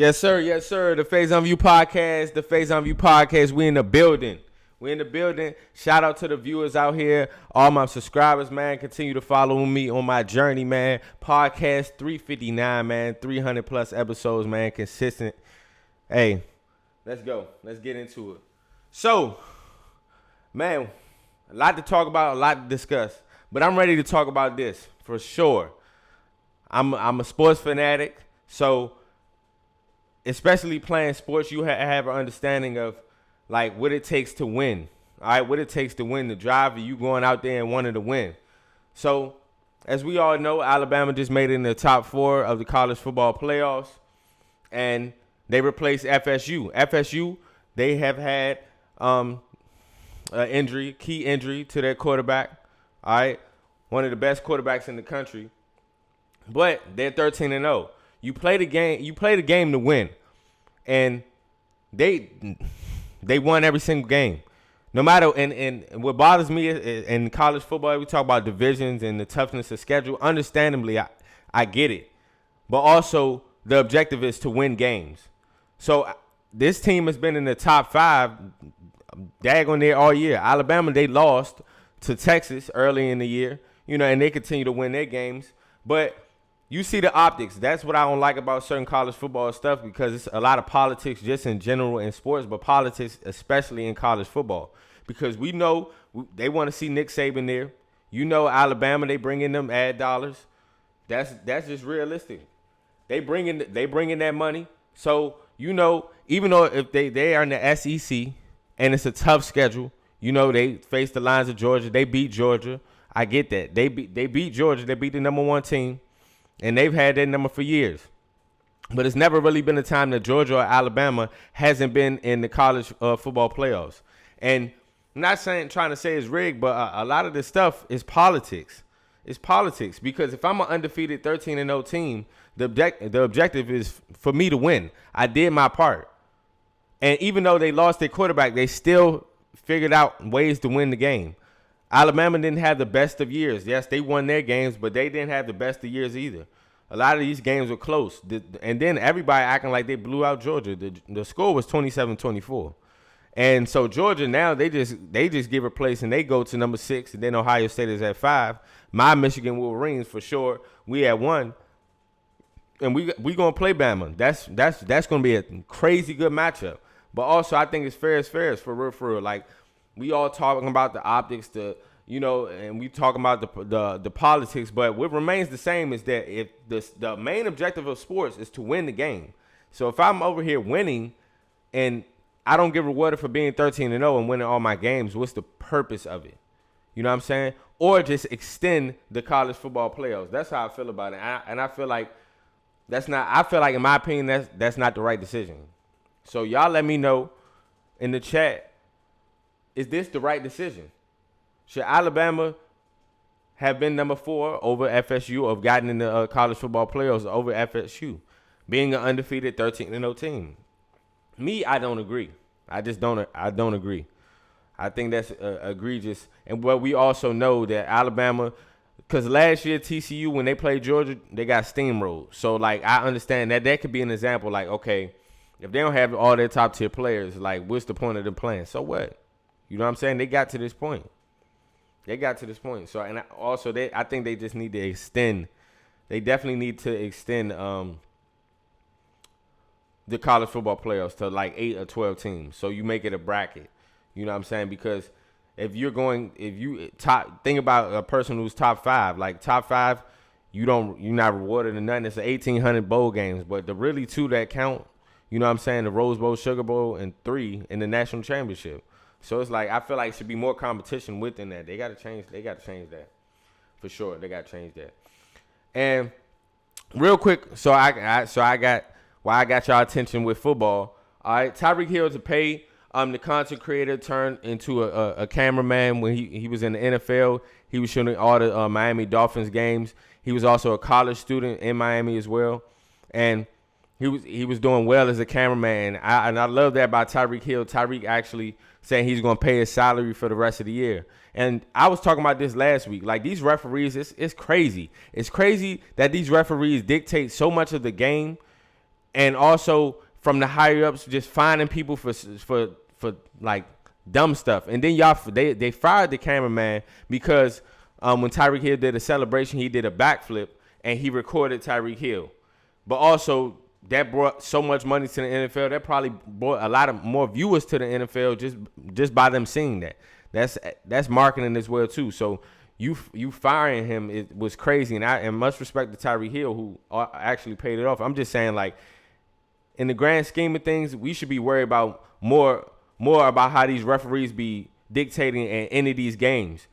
Yes, sir. Yes, sir. The Faison View Podcast. The Faison View Podcast. We in the building. We in the building. Shout out to the viewers out here. All my subscribers, man. Continue to follow me on my journey, man. Podcast 359, man. 300 plus episodes, man. Consistent. Hey, let's go. Let's get into it. So, man, a lot to talk about, a lot to discuss. But I'm ready to talk about this for sure. I'm a sports fanatic, so especially playing sports, you have an understanding of like what it takes to win. All right, what it takes to win, the drive of you going out there and wanting to win. So, as we all know, Alabama just made it in the top 4 of the college football playoffs, and they replaced FSU. FSU, they have had an injury, key injury to their quarterback. All right, one of the best quarterbacks in the country, but they're 13-0. You play the game. You play the game to win, and they won every single game. No matter and what bothers me is, in college football, we talk about divisions and the toughness of schedule. Understandably, I get it, but also the objective is to win games. So this team has been in the top 5, daggone there all year. Alabama, they lost to Texas early in the year, and they continue to win their games, but you see the optics. That's what I don't like about certain college football stuff, because it's a lot of politics just in general in sports, but politics especially in college football, because we know they want to see Nick Saban there. Alabama, they bring in them ad dollars. That's just realistic. They bring in that money. So, even though if they are in the SEC and it's a tough schedule, they face the Lions of Georgia. They beat Georgia. I get that. They beat Georgia. They beat the number 1 team. And they've had that number for years. But it's never really been a time that Georgia or Alabama hasn't been in the college football playoffs. And I'm not trying to say it's rigged, but a lot of this stuff is politics. It's politics, because if I'm an undefeated 13-0 team, the objective is for me to win. I did my part. And even though they lost their quarterback, they still figured out ways to win the game. Alabama didn't have the best of years. Yes, they won their games, but they didn't have the best of years either. A lot of these games were close. And then everybody acting like they blew out Georgia. The score was 27-24. And so Georgia now, they just give a place and they go to number 6, and then Ohio State is at 5. My Michigan Wolverines, for sure, we at 1. And we going to play Bama. That's going to be a crazy good matchup. But also, I think it's fair as for real. Like, we all talking about the optics, and we talking about the politics, but what remains the same is that if the main objective of sports is to win the game. So if I'm over here winning and I don't get rewarded for being 13-0 and winning all my games, what's the purpose of it? You know what I'm saying? Or just extend the college football playoffs. That's how I feel about it. And I feel like in my opinion, that's not the right decision. So y'all let me know in the chat, is this the right decision? Should Alabama have been number 4 over FSU, or have gotten in the college football playoffs over FSU, being an undefeated 13-0 team? Me, I don't agree. I don't agree. I think that's egregious. And what we also know that Alabama, because last year TCU, when they played Georgia, they got steamrolled. So, like, I understand that could be an example. Like, okay, if they don't have all their top tier players, like, what's the point of them playing? So what? You know what I'm saying? They got to this point. So, and I think they just need to extend. They definitely need to extend the college football playoffs to like 8 or 12 teams. So you make it a bracket. You know what I'm saying? Because think about a person who's top 5. Like top 5, you're not rewarded in nothing. It's 1,800 bowl games, but the really 2 that count, you know what I'm saying? The Rose Bowl, Sugar Bowl, and 3 in the national championship. So it's like, I feel like it should be more competition within that. They got to change that. For sure. They got to change that. And real quick, I got y'all attention with football. All right, Tyreek Hill to pay the content creator turned into a cameraman when he was in the NFL. He was shooting all the Miami Dolphins games. He was also a college student in Miami as well. And he was doing well as a cameraman. And I love that about Tyreek Hill. Tyreek actually saying he's going to pay his salary for the rest of the year. And I was talking about this last week. Like, these referees, it's crazy. It's crazy that these referees dictate so much of the game and also from the higher ups just finding people for like dumb stuff. And then they fired the cameraman because when Tyreek Hill did a celebration, he did a backflip and he recorded Tyreek Hill. But also that brought so much money to the NFL. That probably brought a lot of more viewers to the NFL just by them seeing that. That's marketing as well too. So you firing him, it was crazy. And much respect to Tyreek Hill, who actually paid it off. I'm just saying, like, in the grand scheme of things, we should be worried about more about how these referees be dictating and ending these games.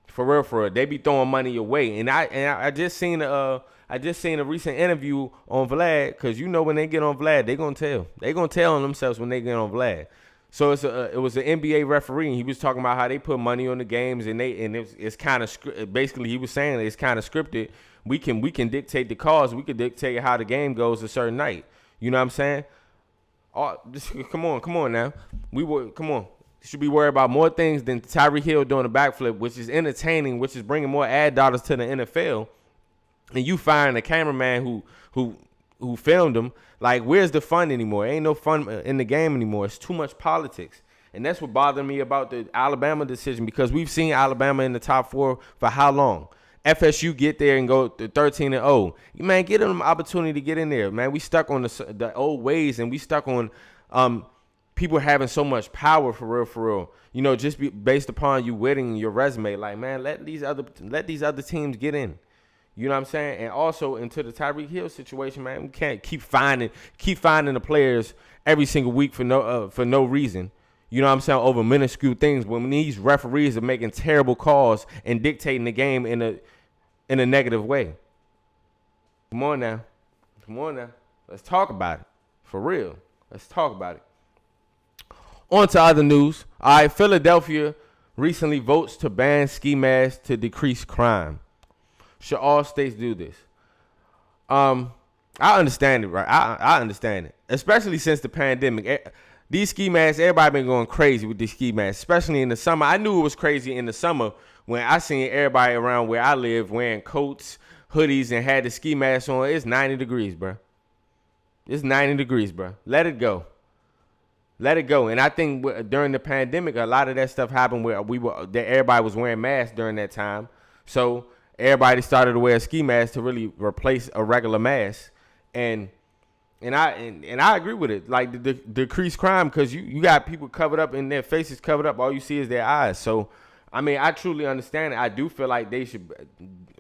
For real, they be throwing money away. And I just seen a recent interview on Vlad, because you know when they get on Vlad, they gonna tell on themselves when they get on Vlad. So it was an NBA referee, and he was talking about how they put money on the games, and it's kind of basically he was saying it's kind of scripted. We can dictate the calls, we can dictate how the game goes a certain night. You know what I'm saying? Come on now. Come on. Should be worried about more things than Tyreek Hill doing a backflip, which is entertaining, which is bringing more ad dollars to the NFL. And you firing a cameraman who filmed him. Like, where's the fun anymore? Ain't no fun in the game anymore. It's too much politics. And that's what bothered me about the Alabama decision, because we've seen Alabama in the top 4 for how long? FSU get there and go to 13-0. Man, get them an opportunity to get in there. Man, we stuck on the old ways, and we stuck on people having so much power for real. You know, just based upon you winning your resume. Like, man, let these other teams get in. You know what I'm saying? And also into the Tyreek Hill situation, man, we can't keep finding the players every single week for no reason. You know what I'm saying? Over minuscule things, when these referees are making terrible calls and dictating the game in a negative way. Come on now. Let's talk about it. For real. Let's talk about it. On to other news. All right, Philadelphia recently votes to ban ski masks to decrease crime. Should all states do this? I understand it, right? I understand it, especially since the pandemic. These ski masks, everybody been going crazy with these ski masks, especially in the summer. I knew it was crazy in the summer when I seen everybody around where I live wearing coats, hoodies, and had the ski mask on. It's 90 degrees, bro. It's 90 degrees, bro. Let it go. And I think during the pandemic, a lot of that stuff happened where everybody was wearing masks during that time. So everybody started to wear ski masks to really replace a regular mask. And I agree with it. Like, the decreased crime, because you got people covered up and their faces covered up. All you see is their eyes. So, I mean, I truly understand it. I do feel like they should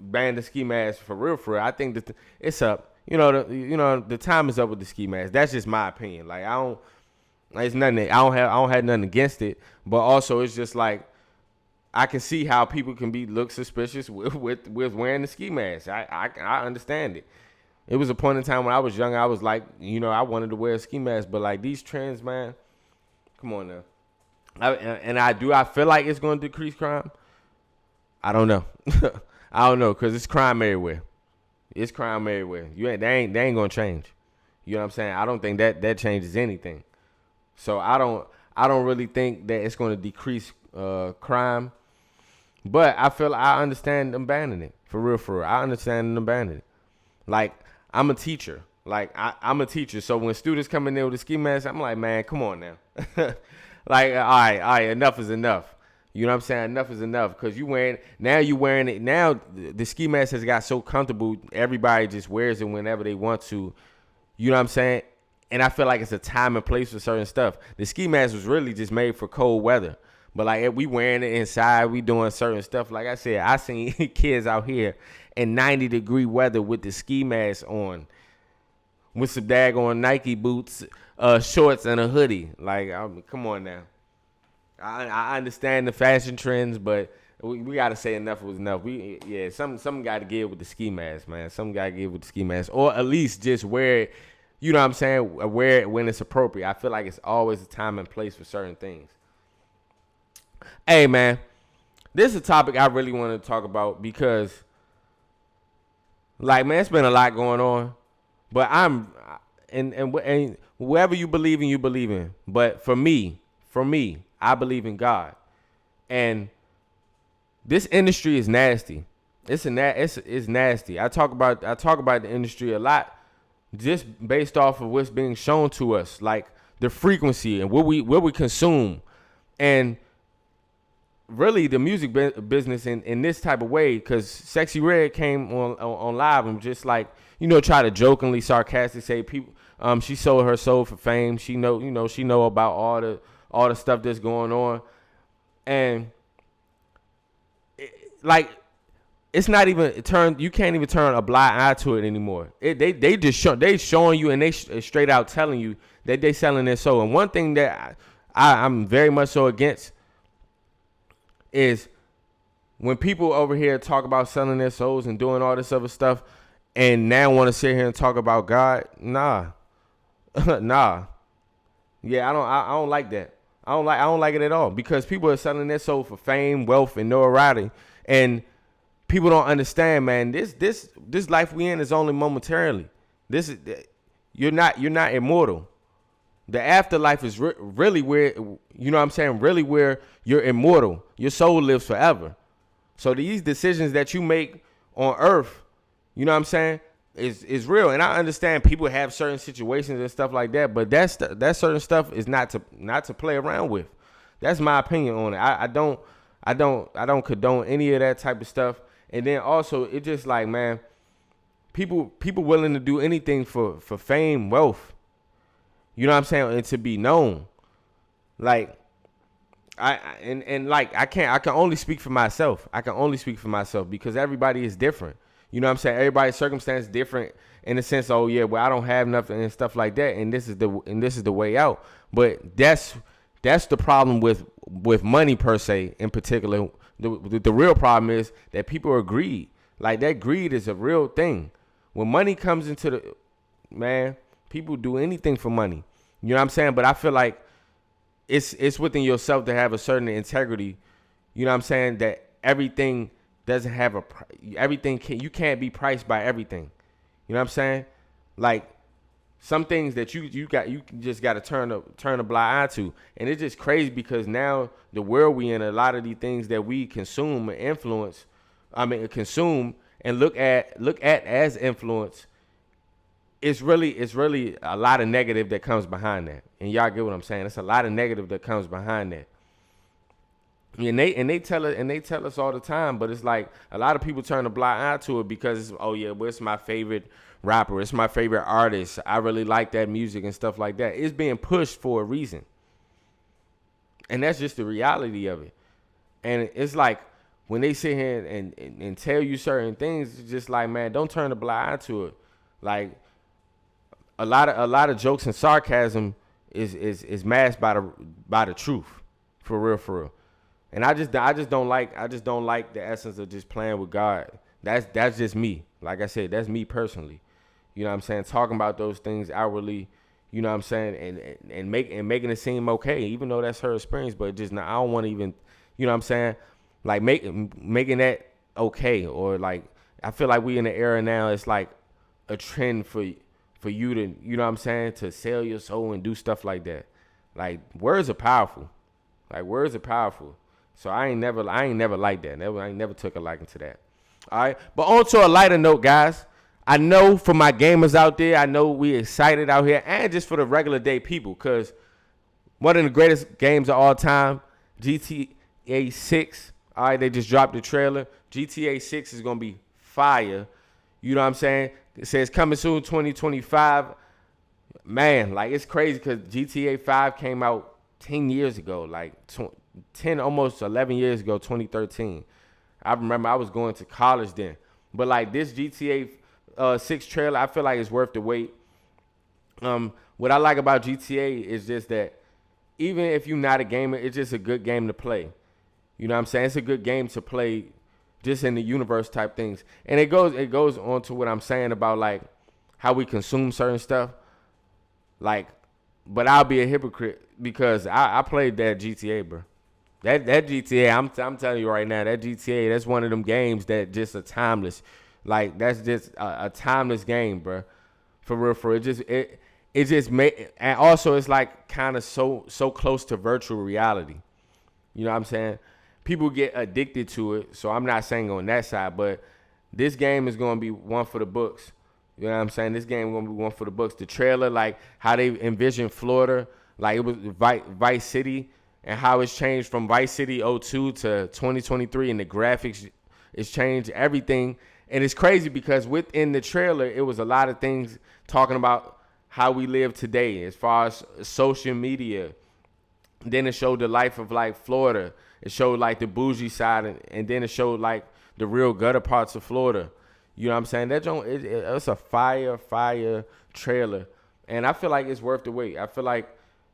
ban the ski mask for real. I think that it's up. The time is up with the ski mask. That's just my opinion. Like, it's nothing. I don't have nothing against it. But also, it's just like, I can see how people can look suspicious with wearing the ski mask. I understand it. It was a point in time when I was young, I was like, I wanted to wear a ski mask. But, like, these trends, man, come on now. I feel like it's going to decrease crime. I don't know. I don't know, because it's crime everywhere. They ain't going to change. You know what I'm saying? I don't think that changes anything. So I don't really think that it's going to decrease crime. But I understand them banning it. For real. I understand them banning it. Like, I'm a teacher. I'm a teacher. So when students come in there with a ski mask, I'm like, man, come on now. Like, all right, enough is enough. You know what I'm saying? Enough is enough. Because you wearing it. Now the ski mask has got so comfortable, everybody just wears it whenever they want to. You know what I'm saying? And I feel like it's a time and place for certain stuff. The ski mask was really just made for cold weather. But, like, we wearing it inside, we doing certain stuff. Like I said, I seen kids out here in 90-degree weather with the ski mask on, with some daggone Nike boots, shorts, and a hoodie. Like, come on now. I understand the fashion trends, but we got to say enough was enough. Some got to give with the ski mask, man. Some got to give with the ski mask. Or at least just wear it, you know what I'm saying, wear it when it's appropriate. I feel like it's always a time and place for certain things. Hey, man, this is a topic I really want to talk about because, like, man, it's been a lot going on. But and whoever you believe in. But for me, I believe in God. And this industry is nasty. It's nasty. I talk about the industry a lot just based off of what's being shown to us, like the frequency and what we consume, and really the music business in this type of way. Because Sexy Red came on live and just like, try to jokingly, sarcastic say people, she sold her soul for fame. She know about all the stuff that's going on, and like, it's not even you can't even turn a blind eye to it anymore. They just showing you, and they straight out telling you that they selling their soul. And one thing that I'm very much so against is when people over here talk about selling their souls and doing all this other stuff, and now want to sit here and talk about God. Nah. Nah. Yeah, I don't like that. I don't like it at all, because people are selling their soul for fame, wealth, and notoriety. And people don't understand, man. This life we in is only momentarily. You're not immortal. The afterlife is really where, really where you're immortal. Your soul lives forever. So these decisions that you make on earth, is real. And I understand people have certain situations and stuff like that, but that certain stuff is not to play around with. That's my opinion on it. I don't condone any of that type of stuff. And then also, it's just like, man, people willing to do anything for fame, wealth. You know what I'm saying? And to be known. Like, I can only speak for myself. I can only speak for myself, because everybody is different. You know what I'm saying? Everybody's circumstance is different in the sense, oh yeah, well, I don't have nothing and stuff like that, and this is the way out. But that's the problem with money per se in particular. The real problem is that people are greed. Like, that greed is a real thing. When money comes into the, man, people do anything for money. You know what I'm saying? But I feel like it's within yourself to have a certain integrity. You know what I'm saying? That everything doesn't have you can't be priced by everything. You know what I'm saying? Like, some things that you just got to turn a blind eye to. And it's just crazy, because now the world we in, a lot of these things that we consume and consume and look at as influence, it's really a lot of negative that comes behind that. And y'all get what I'm saying? It's a lot of negative that comes behind that. And they tell us all the time, but it's like a lot of people turn a blind eye to it because, oh yeah, well, it's my favorite rapper, it's my favorite artist, I really like that music and stuff like that. It's being pushed for a reason, and that's just the reality of it. And it's like, when they sit here and tell you certain things, it's just like, man, don't turn a blind eye to it. Like, a lot of jokes and sarcasm is masked by the truth, for real. And I just don't like the essence of just playing with God. That's just me. Like I said, that's me personally. You know what I'm saying? Talking about those things outwardly, you know what I'm saying, and making it seem okay, even though that's her experience. But just I don't want to even, you know what I'm saying, like making that okay. Or like, I feel like we in the era now, it's like a trend for you to, you know what I'm saying, to sell your soul and do stuff like that. Like, words are powerful. So I ain't never liked that. I ain't never took a liking to that. All right. But on to a lighter note, guys. I know for my gamers out there, I know we excited out here, and just for the regular day people, because one of the greatest games of all time, GTA 6. All right, they just dropped the trailer. GTA 6 is going to be fire. You know what I'm saying? It says coming soon, 2025. Man, like, it's crazy because GTA 5 came out 10 years ago, like 10, almost 11 years ago, 2013. I remember I was going to college then. But like, this GTA 6 trailer, I feel like it's worth the wait. What I like about GTA is just that even if you're not a gamer, it's just a good game to play. You know what I'm saying? It's a good game to play just in the universe type things. And it goes on to what I'm saying about like how we consume certain stuff. Like, but I'll be a hypocrite because I played that GTA, bro. That GTA, I'm telling you right now, that GTA, that's one of them games that just are timeless. Like, that's just a timeless game, bro. For real. It just made, and also it's like kind of so close to virtual reality. You know what I'm saying? People get addicted to it, so I'm not saying on that side, but this game is going to be one for the books. You know what I'm saying? This game gonna be one for the books. The trailer, like how they envisioned Florida, like it was Vice City, and how it's changed from Vice City '02 to 2023, and the graphics is changed, everything. And it's crazy because within the trailer, it was a lot of things talking about how we live today as far as social media. Then it showed the life of like Florida. It showed like the bougie side, and then it showed like the real gutter parts of Florida. You know what I'm saying? That joint, it's a fire trailer, and I feel like it's worth the wait. I feel like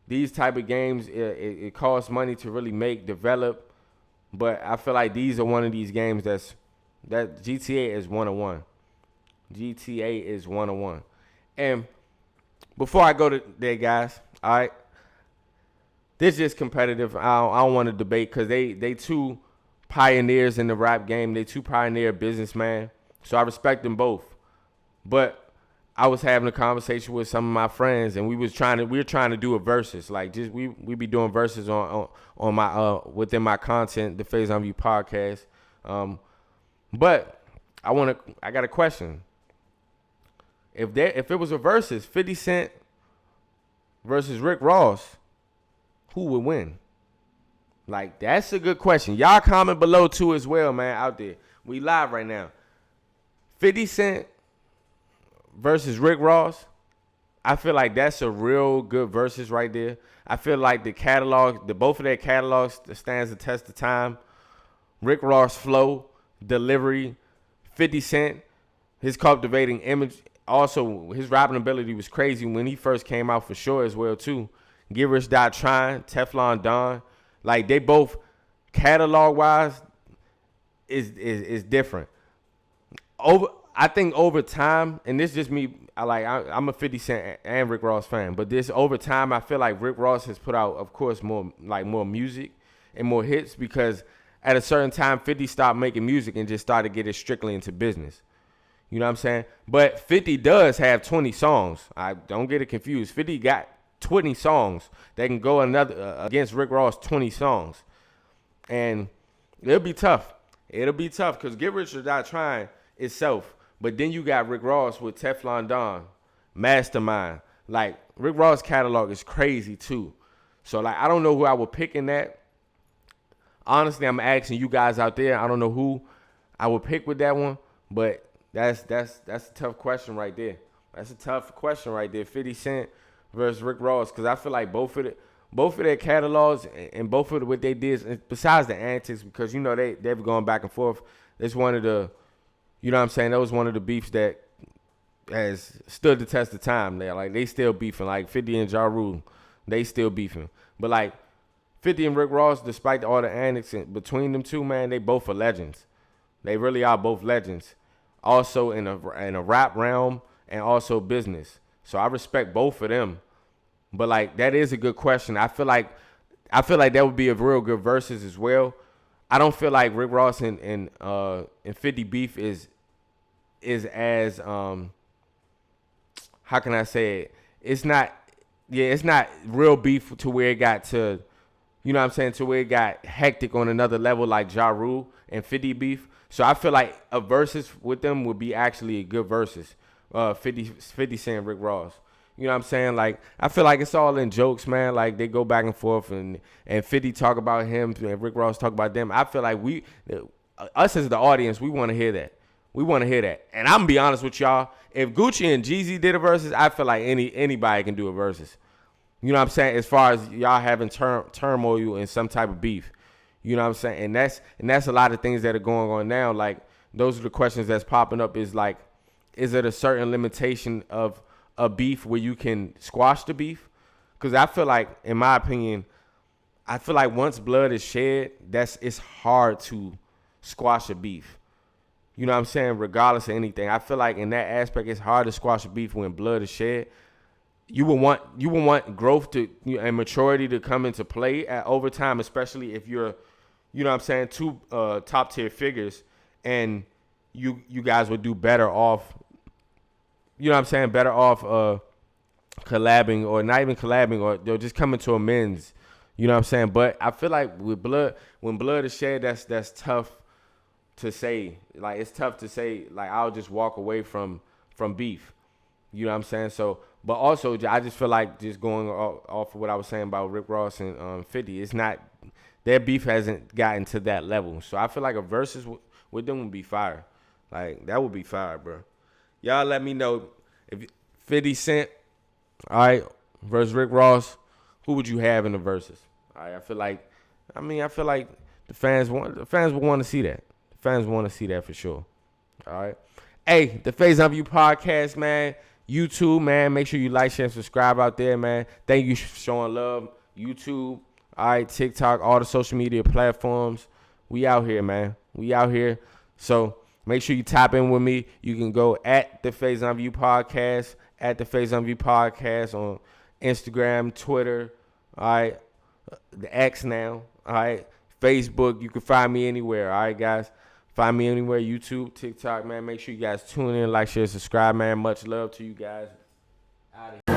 these type of games, it costs money to really make, develop, but I feel like these are one of these games that GTA is 101. GTA is 101. And before I go to there, guys, all right, this is competitive. I don't want to debate because they two pioneers in the rap game. They two pioneer businessmen. So I respect them both. But I was having a conversation with some of my friends, and we were trying to do a versus. Like just we be doing verses on my within my content, the Faison View podcast. But I got a question. If it was a versus, 50 Cent versus Rick Ross, who would win? Like, that's a good question. Y'all comment below too as well, man, out there. We live right now. 50 Cent versus Rick Ross, I feel like that's a real good versus right there. I feel like both of their catalogs stands the test of time. Rick Ross flow, delivery, 50 Cent, his captivating image. Also, his rapping ability was crazy when he first came out for sure as well too. Get Rich Die Trying, Teflon Don. Like, they both catalog-wise is different. I think over time, and this is just me, I'm a 50 Cent and Rick Ross fan, but this over time, I feel like Rick Ross has put out, of course, more music and more hits, because at a certain time, 50 stopped making music and just started getting strictly into business. You know what I'm saying? But 50 does have 20 songs. I don't get it confused. 50 got 20 songs that can go against Rick Ross 20 songs. And it'll be tough. It'll be tough because Get Rich or Die Trying itself. But then you got Rick Ross with Teflon Don, Mastermind. Like, Rick Ross' catalog is crazy too. So, like, I don't know who I would pick in that. Honestly, I'm asking you guys out there. I don't know who I would pick with that one. But that's a tough question right there. That's a tough question right there. 50 Cent versus Rick Ross, because I feel like both of their catalogs and both of what they did, besides the antics, because, you know, they've gone back and forth. It's one of the, you know what I'm saying, that was one of the beefs that has stood the test of time. They still beefing. Like 50 and Ja Rule, they still beefing. But like 50 and Rick Ross, despite all the antics between them two, man, they both are legends. They really are both legends. Also in a rap realm and also business. So I respect both of them. But like, that is a good question. I feel like that would be a real good versus as well. I don't feel like Rick Ross and 50 beef is as how can I say it? It's not real beef to where it got to, you know what I'm saying, to where it got hectic on another level like Ja Rule and 50 beef. So I feel like a versus with them would be actually a good versus. 50 Cent, Rick Ross. You know what I'm saying? Like, I feel like it's all in jokes, man. Like, they go back and forth, and 50 talk about him and Rick Ross talk about them. I feel like us as the audience, we want to hear that. We want to hear that. And I'm going to be honest with y'all. If Gucci and Jeezy did a versus, I feel like anybody can do a versus. You know what I'm saying? As far as y'all having turmoil in some type of beef. You know what I'm saying? And that's a lot of things that are going on now. Like, those are the questions that's popping up, is like, is it a certain limitation of a beef where you can squash the beef? Because I feel like, in my opinion, once blood is shed, it's hard to squash a beef. You know what I'm saying? Regardless of anything. I feel like in that aspect, it's hard to squash a beef when blood is shed. You would want growth and maturity to come into play over time, especially if you're, you know what I'm saying, two top tier figures, and you guys would do better off, you know what I'm saying, better off collabing, or not even collabing, or they'll just coming to amends. You know what I'm saying? But I feel like when blood is shed, that's tough to say. Like, it's tough to say, like, I'll just walk away from from beef. You know what I'm saying? So, but also I just feel like just going off of what I was saying about Rick Ross and 50, it's not, their beef hasn't gotten to that level. So I feel like a versus with them would be fire. Like that would be fire, bro. Y'all let me know if 50 Cent, all right, versus Rick Ross, who would you have in the verses? All right, I feel like the fans would want to see that. The fans want to see that for sure. All right. Hey, the Faison View Podcast, man. YouTube, man. Make sure you like, share, and subscribe out there, man. Thank you for showing love. YouTube, all right, TikTok, all the social media platforms. We out here, man. We out here. So make sure you tap in with me. You can go at the Faison View Podcast, at the Faison View Podcast on Instagram, Twitter, all right, the X now, all right, Facebook. You can find me anywhere, all right, guys. Find me anywhere, YouTube, TikTok, man. Make sure you guys tune in, like, share, subscribe, man. Much love to you guys. Out of here.